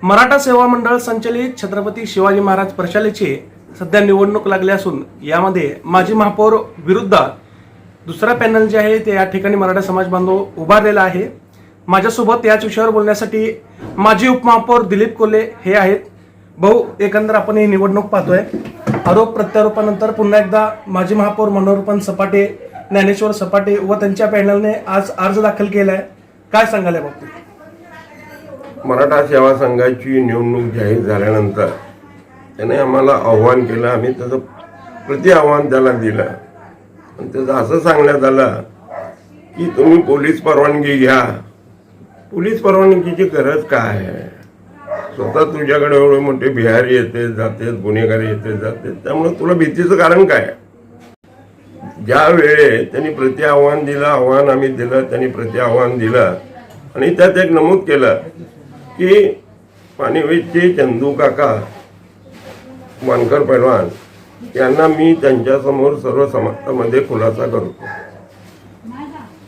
मराठा सेवा मंडळ संचलित छत्रपती शिवाजी महाराज प्रशालेची सध्या निवडणूक लागली असून यामध्ये माजी महापौर विरुद्ध दुसरा पॅनल जे आहे ते या ठिकाणी मराठा समाज बांधव उभारलेला आहे। माझ्यासोबत याच विषयावर बोलण्यासाठी माजी उपमहापौर दिलीप कोल्हे हे आहेत। भाऊ, एकंदर आपण ही निवडणूक पाहतोय, आरोप प्रत्यारोपानंतर पुन्हा एकदा माजी महापौर मनोहर सपाटे, ज्ञानेश्वर सपाटे व त्यांच्या पॅनलने आज अर्ज दाखल केलाय, काय सांगाल या बाबतीत? मराठा सेवा संघाची निवडणूक जाहीर झाल्यानंतर त्याने आम्हाला आव्हान केलं, आम्ही त्याचं प्रति आव्हान त्याला दिलं आणि त्याचं असं सांगण्यात आलं की तुम्ही पोलीस परवानगी घ्या। पोलीस परवानगीची गरज काय आहे? स्वतः तुझ्याकडे एवढे मोठे बिहारी येते जाते, गुन्हेगारी येते जाते, त्यामुळे तुला भीतीचं कारण काय? ज्या वेळे त्यांनी प्रति आव्हान दिलं, आव्हान आम्ही दिलं, त्यांनी प्रति आव्हान दिलं आणि त्यात एक नमूद केलं की पाणीवेचे चंदू काका वानकर पैलवान यांना मी त्यांच्यासमोर सर्व समाजामध्ये खुलासा करतो,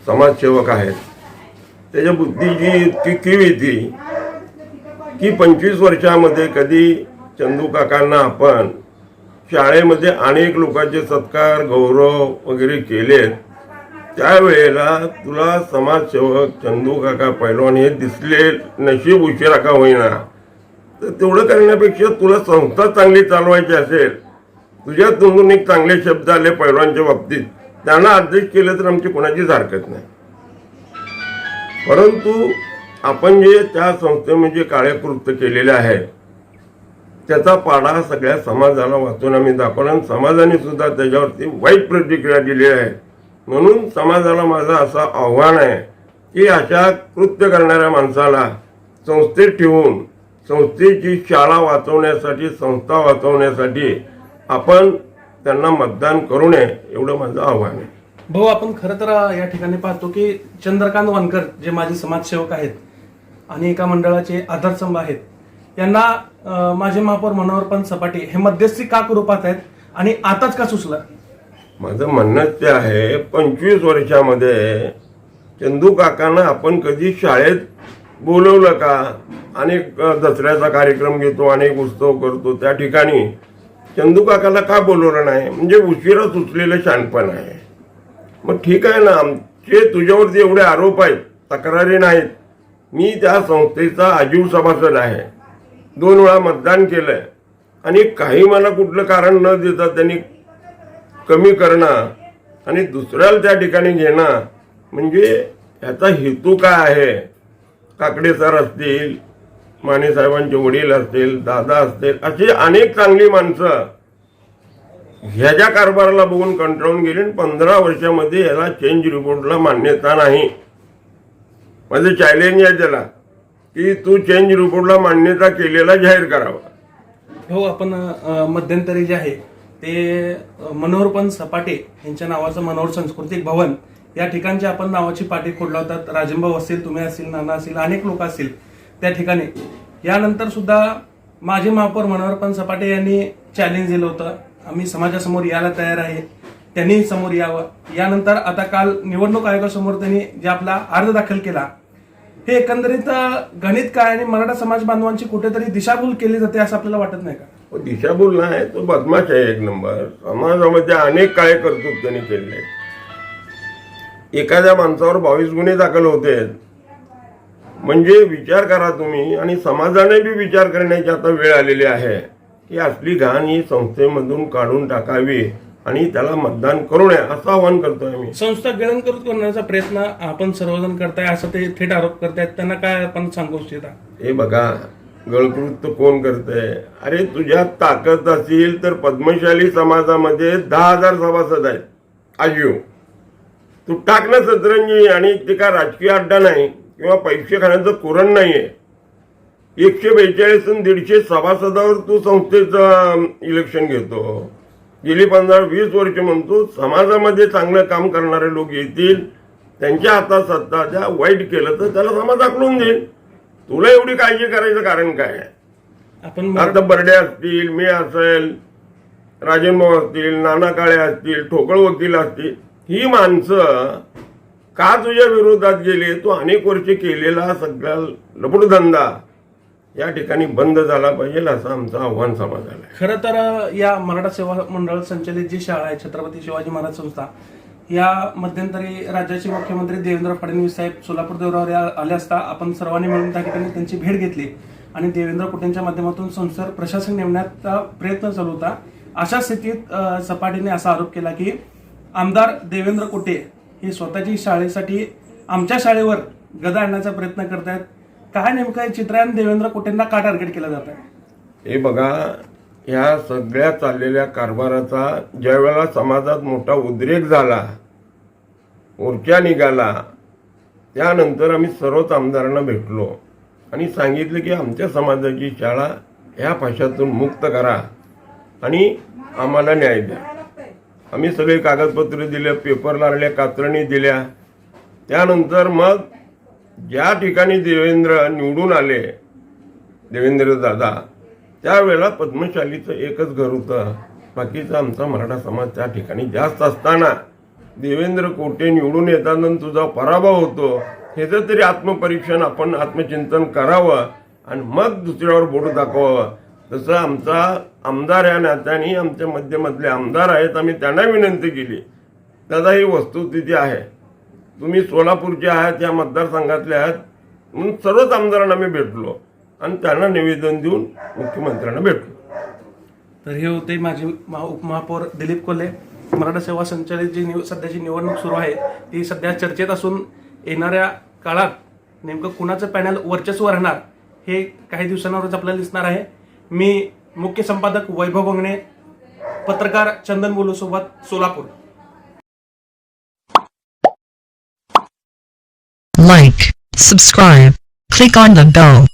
समाजसेवक आहेत, त्याच्या बुद्धीची इतकी कीव येते की 25 वर्षामध्ये कधी चंदू काकांना आपण शाळेमध्ये अनेक लोकांचे सत्कार गौरव वगैरे केलेत, त्यावेळेला तुला समाजसेवक चंदू काका पैलवान हे दिसले, नशीब उशिरा का होईना, तर तेवढं करण्यापेक्षा तुला संस्था चांगली चालवायची असेल, तुझ्या तोंडून एक चांगले शब्द आले पैलवानच्या बाबतीत, त्यांना अध्यक्ष केलं तर आमची कोणाचीच हरकत नाही। परंतु आपण जे त्या संस्थेमध्ये काळे कृत्य केलेले आहे त्याचा पाडा सगळ्या समाजाला वाचून आम्ही दाखवला आणि समाजाने सुद्धा त्याच्यावरती वाईट प्रतिक्रिया दिली आहे। म्हणून समाजाला माझं असं आव्हान आहे की अशा कृत्य करणाऱ्या माणसाला संस्थेत ठेवून संस्थेची शाळा वाचवण्यासाठी, संस्था वाचवण्यासाठी आपण त्यांना मतदान करू नये, एवढं माझं आव्हान आहे। भाऊ, आपण खरं तर या ठिकाणी पाहतो की चंद्रकांत वानकर जे माजी समाजसेवक आहेत आणि एका मंडळाचे आधारस्तंभ आहेत, यांना माजी महापौर मनोहर सपाटे हे मध्यस्थी का करू पाहत आहेत आणि आताच का सुचलं? माझं म्हणणं ते आहे, 25 वर्षामध्ये चंदू काकांना आपण कधी शाळेत बोलवलं का? अनेक दसऱ्याचा कार्यक्रम घेतो, अनेक उत्सव करतो, त्या ठिकाणी चंदू काकाला का बोलवलं नाही? म्हणजे उशिरा सुचलेलं शहाणपण आहे। मग ठीक आहे ना, आमचे तुझ्यावरती एवढे आरोप आहेत, तक्रारी नाहीत, मी त्या संस्थेचा आजीव सभासद आहे, 2 वेळा मतदान केलंय आणि काही मला कुठलं कारण न देता त्यांनी कमी करणं आणि दुसऱ्याला त्या ठिकाणी घेणं, म्हणजे याचा हेतू काय आहे? काकडे सर असतील, माने साहेबांचे वडील असतील, दादा असतील, अशी अनेक चांगली माणसं ह्याच्या कारभाराला बघून कंटाळून गेली आणि 15 वर्षामध्ये याला चेंज रिपोर्टला मान्यता नाही। माझं चॅलेंज आहे त्याला की तू चेंज रिपोर्टला मान्यता केलेला जाहीर करावा। हो, आपण मध्यंतरी जे आहे ते मनोहर सपाटे यांच्या नावाचं मनोहर सांस्कृतिक भवन या ठिकाणच्या आपण नावाची पाटी खोडलावतात, राजंभाऊ असतील, तुम्ही असतील, नाना असतील, अनेक लोक असतील त्या ठिकाणी। यानंतर सुद्धा माजी महापौर मनोहर सपाटे यांनी चॅलेंज दिलं होतं, आम्ही समाजासमोर यायला तयार आहे, त्यांनी समोर यावं। यानंतर आता काल निवडणूक आयोगासमोर त्यांनी जे आपला अर्ज दाखल केला, हे एकंदरीत गणित काय आणि मराठा समाज बांधवांची कुठेतरी दिशाभूल केली जाते असं आपल्याला वाटत नाही का? दिशाभूल नाही, तो बदमाश आहे एक नंबर। समाजामध्ये अनेक काळे कर्तृत्व त्यांनी केले, एखाद्या माणसावर 22 गुन्हे दाखल होते, म्हणजे विचार करा तुम्ही। आणि समाजाने बी विचार करण्याची आता वेळ आलेली आहे की असली घाण ही संस्थेमधून काढून टाकावी आणि त्याला मतदान करू नये असं आवाहन करतोय मी। संस्था गिळंकृत करण्याचा प्रयत्न आपण सर्वजण करताय असं ते थेट आरोप करतायत, त्यांना काय आपण सांगू इच्छिता? हे बघा, गळकृत्य कोण करतंय? अरे तुझ्यात ताकद असेल तर पद्मशाली समाजामध्ये 10,000 सभासद आहेत आजीव, तू टाक ना सतरंजी। आणि ते का राजकीय अड्डा नाही किंवा पैसे खाण्याचं कुरण नाहीये। 142 आणि 150 सभासदावर तू संस्थेचं इलेक्शन घेतो। गेली 15-20 वर्ष म्हणतो समाजामध्ये चांगलं काम करणारे लोक येतील, त्यांच्या हातात सत्ता द्या, वाईट केलं तर त्याला समाज आकलून देईल। तुला एवढी काळजी करायचं कारण काय आहे? आपण आता बर्डे असतील, मी असेल, राजनभाऊ असतील, नाना काळे असतील, ठोकळ वकील असतील, ही माणसं का तुझ्या विरोधात गेले? तू अनेक वर्ष केलेला सगळा लपडधंदा या ठिकाणी बंद झाला पाहिजे असं आमचं आव्हान समाजाला आहे. खरं तर या मराठा सेवा मंडळ संचलित जी शाळा आहे छत्रपती शिवाजी महाराज संस्था, या मध्यंतरी राज्याचे मुख्यमंत्री देवेंद्र फडणवीस साहेब सोलापूर दौऱ्यावर आले असता आपण सर्वांनी मिळून त्या ठिकाणी त्यांची भेट घेतली आणि देवेंद्र कुटेंच्या माध्यमातून संस्थेवर प्रशासन नेमण्याचा प्रयत्न चालू होता. अशा स्थितीत सपाटीने असा आरोप केला की आमदार देवेंद्र कुटे हे स्वतःची शाळेसाठी आमच्या शाळेवर गदा आणण्याचा प्रयत्न करतायत. काय नेमकं हे चित्र आहे आणि देवेंद्र कुटेंना का टार्गेट केलं जात आहे? हे बघा, ह्या सगळ्या चाललेल्या कारभाराचा ज्या वेळेला समाजात मोठा उद्रेक झाला, मोर्चा निघाला, त्यानंतर आम्ही सर्वच आमदारांना भेटलो आणि सांगितलं की आमच्या समाजाची शाळा ह्या पाशातून मुक्त करा आणि आम्हाला न्याय द्या. आम्ही सगळे कागदपत्र दिले, पेपर लागल्या, कात्रणी दिल्या. त्यानंतर मग ज्या ठिकाणी देवेंद्र निवडून आले, देवेंद्र दादा, त्यावेळेला पद्मशालीचं एकच घर होतं, बाकीचा आमचा मराठा समाज त्या ठिकाणी जास्त असताना देवेंद्र कोटे निवडून येताना तुझा पराभव होतो, ह्याचं तरी आत्मपरीक्षण आपण आत्मचिंतन करावं आणि मग दुसऱ्यावर बोट दाखवावं. तसं आमचा आमदार या नात्याने आमच्या मध्यमधले आमदार आहेत, आम्ही त्यांना विनंती केली. दादा, ही वस्तुस्थिती आहे, तुम्ही सोलापूरचे आहात, या मतदारसंघातले आहात, म्हणून सर्वच आमदारांना मी भेटलो आणि त्यांना निवेदन देऊन मुख्यमंत्र्यांना भेटलो. तर हे होते माझे उपमहापौर दिलीप कोल्हे. मराठा सेवा संचलित जी सध्याची निवडणूक सुरू आहे ती सध्या चर्चेत असून येणाऱ्या काळात नेमकं कुणाचं पॅनल वर्चस्व राहणार हे काही दिवसांवरच आपल्याला दिसणार आहे. मी मुख्य संपादक वैभव बंगणे, पत्रकार चंदन बोलू सोबत, Solapur. Like, subscribe, click on the bell.